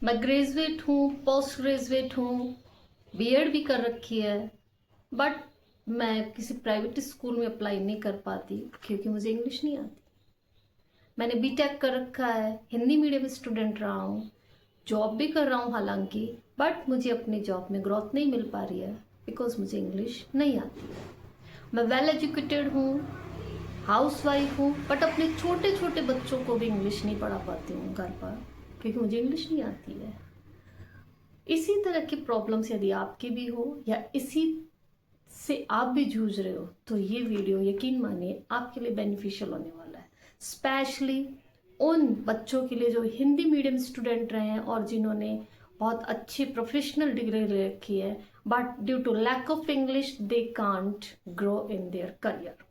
मैं ग्रेजुएट हूँ, post graduate हूँ, बीएड भी कर रखी है, बट मैं किसी प्राइवेट स्कूल में अप्लाई नहीं कर पाती क्योंकि मुझे इंग्लिश नहीं आती। मैंने बीटेक कर रखा है, हिंदी मीडियम स्टूडेंट रहा हूँ, जॉब भी कर रहा हूँ हालांकि, बट मुझे अपनी जॉब में ग्रोथ नहीं मिल पा रही है बिकॉज मुझे इंग्लिश नहीं आती। मैं वेल एजुकेटेड हूँ, हाउस वाइफ हूँ, बट अपने छोटे छोटे बच्चों को भी इंग्लिश नहीं पढ़ा पाती हूँ घर पर क्योंकि मुझे इंग्लिश नहीं आती है। इसी तरह की प्रॉब्लम्स यदि आपकी भी हो या इसी से आप भी जूझ रहे हो तो ये वीडियो यकीन मानिए आपके लिए बेनिफिशियल होने वाला है, स्पेशली उन बच्चों के लिए जो हिंदी मीडियम स्टूडेंट रहे हैं और जिन्होंने बहुत अच्छी प्रोफेशनल डिग्री ले रखी है, but due to lack of English they can't grow in their career.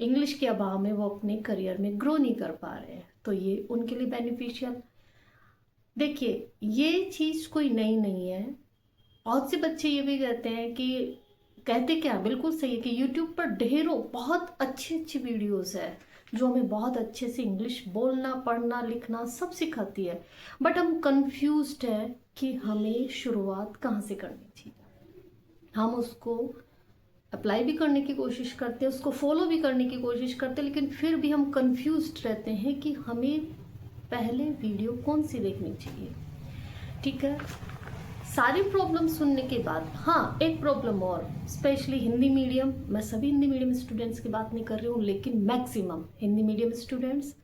English के अभाव में वो अपने करियर में ग्रो नहीं कर पा रहे हैं, तो ये उनके लिए बेनिफिशियल। देखिए, ये चीज़ कोई नई नहीं है। बहुत से बच्चे ये भी कहते हैं कि कहते क्या, बिल्कुल सही है कि यूट्यूब पर ढेरों बहुत अच्छी अच्छी वीडियोस है जो हमें बहुत अच्छे से इंग्लिश बोलना, पढ़ना, लिखना सब सिखाती है, बट हम कंफ्यूज्ड है कि हमें शुरुआत कहाँ से करनी चाहिए। हम उसको अप्लाई भी करने की कोशिश करते हैं, उसको फॉलो भी करने की कोशिश करते हैं, लेकिन फिर भी हम कंफ्यूज्ड रहते हैं कि हमें पहले वीडियो कौन सी देखनी चाहिए। ठीक है, सारी प्रॉब्लम सुनने के बाद हाँ एक प्रॉब्लम और, स्पेशली हिंदी मीडियम, मैं सभी हिंदी मीडियम स्टूडेंट्स की बात नहीं कर रही हूँ, लेकिन maximum Hindi medium students,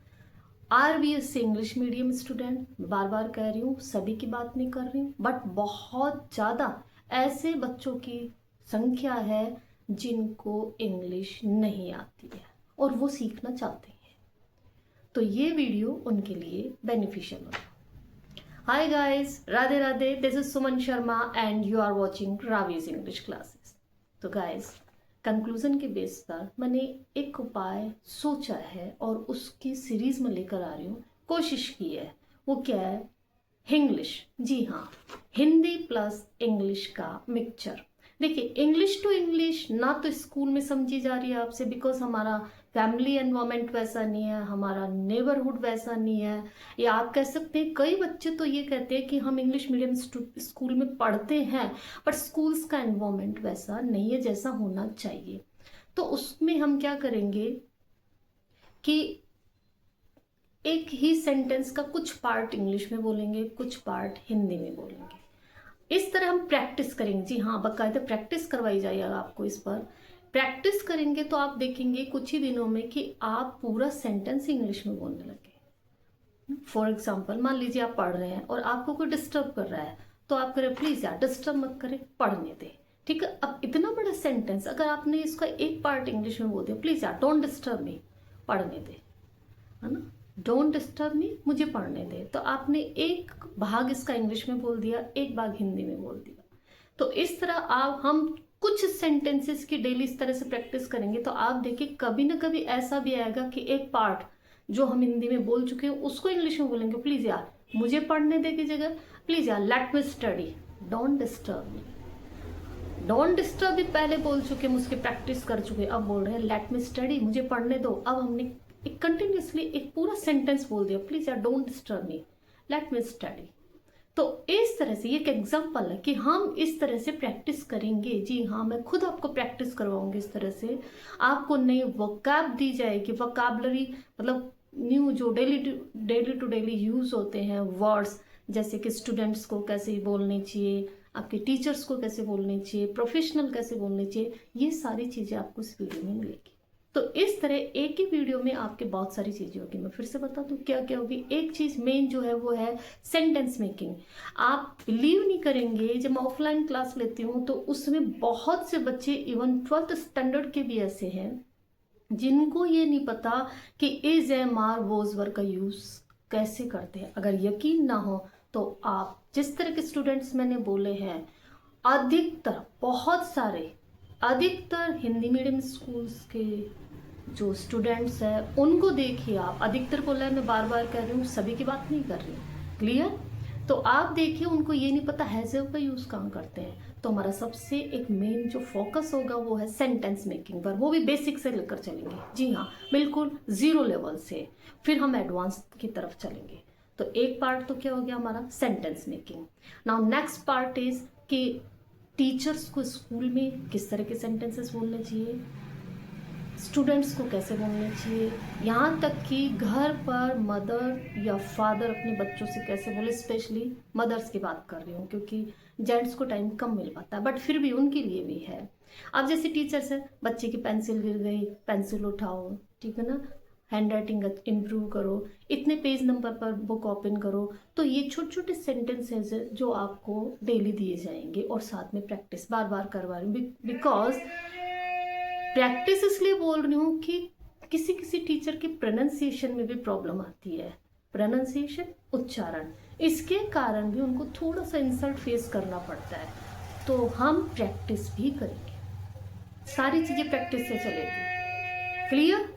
RBS से इंग्लिश मीडियम स्टूडेंट, बार बार कह रही हूँ सभी की बात नहीं कर रही हूँ, बट बहुत ज़्यादा ऐसे बच्चों की संख्या है जिनको इंग्लिश नहीं आती है और वो सीखना चाहते हैं, तो ये वीडियो उनके लिए बेनिफिशियल होगा। Hi guys, Radhe Radhe, this is Suman Sharma and you are watching Ravi's English classes. तो गाइस, कंक्लूजन के बेस पर मैंने एक उपाय सोचा है और उसकी सीरीज में लेकर आ रही हूँ, कोशिश की है। वो क्या है? इंग्लिश, जी हाँ, हिंदी प्लस इंग्लिश का मिक्सचर। देखिए, इंग्लिश टू इंग्लिश ना तो स्कूल में समझी जा रही है आपसे बिकॉज हमारा फैमिली एनवायरमेंट वैसा नहीं है, हमारा नेबरहुड वैसा नहीं है, या आप कह सकते हैं कई बच्चे तो ये कहते हैं कि हम इंग्लिश मीडियम स्कूल में पढ़ते हैं बट स्कूल्स का एनवायरमेंट वैसा नहीं है जैसा होना चाहिए। तो उसमें हम क्या करेंगे कि एक ही सेंटेंस का कुछ पार्ट इंग्लिश में बोलेंगे, कुछ पार्ट हिंदी में बोलेंगे। इस तरह हम प्रैक्टिस करेंगे, जी हाँ, बाकायदा प्रैक्टिस करवाई जाएगा आपको। इस पर प्रैक्टिस करेंगे तो आप देखेंगे कुछ ही दिनों में कि आप पूरा सेंटेंस इंग्लिश में बोलने लगे। फॉर एग्जाम्पल, मान लीजिए आप पढ़ रहे हैं और आपको कोई डिस्टर्ब कर रहा है, तो आप करें प्लीज यार डिस्टर्ब मत करें, पढ़ने दे। ठीक है, अब इतना बड़ा सेंटेंस अगर आपने इसका एक पार्ट इंग्लिश में बोल दिया, प्लीज यार डोंट डिस्टर्ब मी, पढ़ने दे, है ना, डोंट डिस्टर्ब मी, मुझे पढ़ने दे, तो आपने एक भाग इसका इंग्लिश में बोल दिया, एक भाग हिंदी में बोल दिया। तो इस तरह आप हम कुछ सेंटेंसेस की डेली इस तरह से प्रैक्टिस करेंगे तो आप देखिए कभी ना कभी ऐसा भी आएगा कि एक पार्ट जो हम हिंदी में बोल चुके हैं उसको इंग्लिश में बोलेंगे, प्लीज यार मुझे पढ़ने दे की जगह प्लीज यार let me study, don't disturb me. Don't disturb भी पहले बोल चुके हैं, उसकी प्रैक्टिस कर चुके, अब बोल रहे हैं लेट मी स्टडी, मुझे पढ़ने दो। अब हमने एक कंटिन्यूसली एक पूरा सेंटेंस बोल दिया, प्लीज यार don't disturb me, let me study. तो इस तरह से ये एक एग्जाम्पल है कि हम इस तरह से प्रैक्टिस करेंगे। जी हाँ, मैं खुद आपको प्रैक्टिस करवाऊंगी। इस तरह से आपको नई वोकैब दी जाएगी, वोकैबलरी मतलब न्यू जो डेली टू डेली यूज होते हैं वर्ड्स, जैसे कि स्टूडेंट्स को कैसे बोलने चाहिए, आपके टीचर्स को कैसे बोलने चाहिए, प्रोफेशनल कैसे बोलने चाहिए, ये सारी चीज़ें आपको इस वीडियो में मिलेगी। तो इस तरह एक ही वीडियो में आपके बहुत सारी चीज़ें होगी। मैं फिर से बता दूं क्या क्या होगी। एक चीज़ मेन जो है वो है सेंटेंस मेकिंग। आप बिलीव नहीं करेंगे, जब मैं ऑफलाइन क्लास लेती हूँ तो उसमें बहुत से बच्चे इवन 12th स्टैंडर्ड के भी ऐसे हैं जिनको ये नहीं पता कि इज एम आर वोज वर का यूज़ कैसे करते हैं। अगर यकीन ना हो तो आप जिस तरह के स्टूडेंट्स मैंने बोले हैं, अधिकतर बहुत सारे अधिकतर हिंदी मीडियम स्कूल्स के जो स्टूडेंट्स हैं उनको देखिए आप, अधिकतर बोला है, मैं बार बार कह रही हूँ, सभी की बात नहीं कर रही, क्लियर। तो आप देखिए उनको ये नहीं पता हैज़ का यूज़ कहाँ करते हैं। तो हमारा सबसे एक मेन जो फोकस होगा वो है सेंटेंस मेकिंग पर, वो भी बेसिक से लेकर चलेंगे। जी हाँ, बिल्कुल जीरो लेवल से, फिर हम एडवांस की तरफ चलेंगे। तो एक पार्ट तो क्या हो गया हमारा, sentence making. Now next part is कि टीचर्स को स्कूल में किस तरह के सेंटेंसेस बोलने चाहिए, स्टूडेंट्स को कैसे बोलने चाहिए, यहाँ तक कि घर पर मदर या फादर अपने बच्चों से कैसे बोले। स्पेशली मदर्स की बात कर रही हूँ क्योंकि जेंट्स को टाइम कम मिल पाता है, बट फिर भी उनके लिए भी है। अब जैसे टीचर्स है, बच्चे की पेंसिल गिर गई, पेंसिल उठाओ, ठीक है ना, हैंड राइटिंग इम्प्रूव करो, इतने पेज नंबर पर बुक ओपन करो। तो ये छोटे छोटे सेंटेंसेज जो आपको डेली दिए जाएंगे और साथ में प्रैक्टिस बार बार करवा रही हूँ, बिकॉज प्रैक्टिस इसलिए बोल रही हूँ कि किसी किसी टीचर की प्रोनाउंसिएशन में भी प्रॉब्लम आती है, प्रोनाउंसिएशन, उच्चारण, इसके कारण भी उनको थोड़ा सा इंसल्ट फेस करना पड़ता है। तो हम प्रैक्टिस भी करेंगे, सारी चीजें प्रैक्टिस से चलेगी। क्लियर?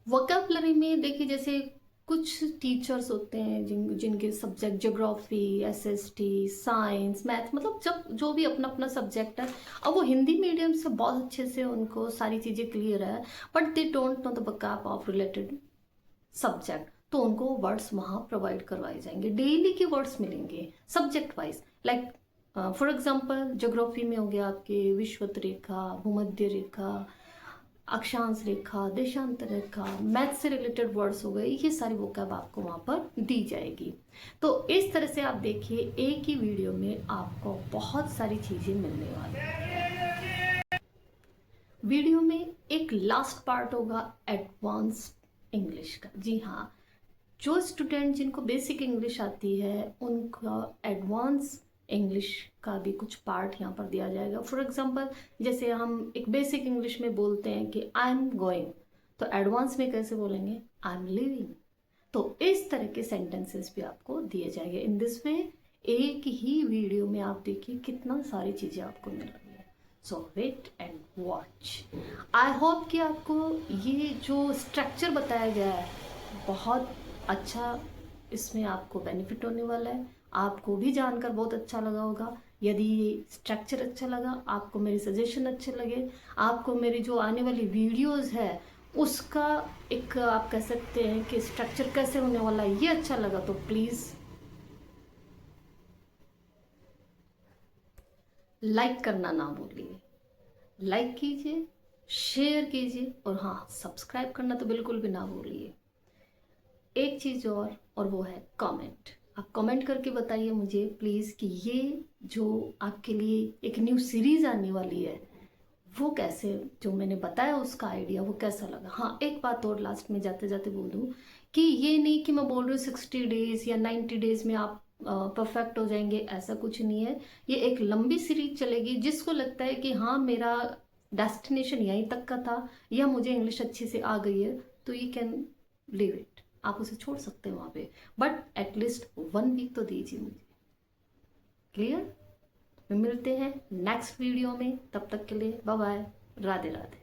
वोकैबुलरी में देखिए, जैसे कुछ टीचर्स होते हैं जिनके subject geography, SST, science, math, मतलब जब जो भी अपना अपना सब्जेक्ट है, अब वो हिंदी मीडियम से बहुत अच्छे से उनको सारी चीज़ें क्लियर है, but they don't know the vocab of related subject, तो उनको वर्ड्स वहाँ प्रोवाइड करवाए जाएंगे, डेली के वर्ड्स मिलेंगे subject wise. Like for example geography में हो गया आपके विषुवत रेखा, भूमध्य रेखा, अक्षांश रेखा, देशांतर रेखा, मैथ से रिलेटेड वर्ड्स हो गए, ये सारी वोकैब आपको वहाँ पर दी जाएगी। तो इस तरह से आप देखिए, एक ही वीडियो में आपको बहुत सारी चीज़ें मिलने वाली हैं। वीडियो में एक लास्ट पार्ट होगा एडवांस इंग्लिश का। जी हाँ, जो स्टूडेंट जिनको बेसिक इंग्लिश आती है उनका एडवांस इंग्लिश का भी कुछ पार्ट यहाँ पर दिया जाएगा। फॉर एग्जांपल, जैसे हम एक बेसिक इंग्लिश में बोलते हैं कि आई एम गोइंग, तो एडवांस में कैसे बोलेंगे, आई एम लिविंग। तो इस तरह के सेंटेंसेस भी आपको दिए जाएंगे। इन दिस वे एक ही वीडियो में आप देखिए कितना सारी चीज़ें आपको मिल रही है। So wait and watch. I hope कि आपको ये जो स्ट्रक्चर बताया गया है बहुत अच्छा, इसमें आपको बेनिफिट होने वाला है, आपको भी जानकर बहुत अच्छा लगा होगा। यदि ये स्ट्रक्चर अच्छा लगा, आपको मेरी सजेशन अच्छे लगे, आपको मेरी जो आने वाली वीडियोस है उसका एक आप कह सकते हैं कि स्ट्रक्चर कैसे होने वाला है ये अच्छा लगा, तो प्लीज़ लाइक करना ना भूलिए। लाइक कीजिए, शेयर कीजिए, और हाँ, सब्सक्राइब करना तो बिल्कुल भी ना भूलिए। एक चीज़ और वो है कमेंट। आप कमेंट करके बताइए मुझे प्लीज़ कि ये जो आपके लिए एक न्यू सीरीज़ आने वाली है वो कैसे, जो मैंने बताया उसका आइडिया वो कैसा लगा। हाँ, एक बात और लास्ट में जाते जाते बोल दूँ कि ये नहीं कि मैं बोल रही हूँ 60 डेज़ या 90 डेज़ में आप परफेक्ट हो जाएंगे, ऐसा कुछ नहीं है। ये एक लंबी सीरीज चलेगी। जिसको लगता है कि हाँ मेरा डेस्टिनेशन यहीं तक का था या मुझे इंग्लिश अच्छे से आ गई है, तो यू कैन लीव इट, आप उसे छोड़ सकते हैं वहाँ पे, बट एटलीस्ट 1 वीक तो दीजिए मुझे। क्लियर? मिलते हैं नेक्स्ट वीडियो में, तब तक के लिए बाय बाय, राधे राधे।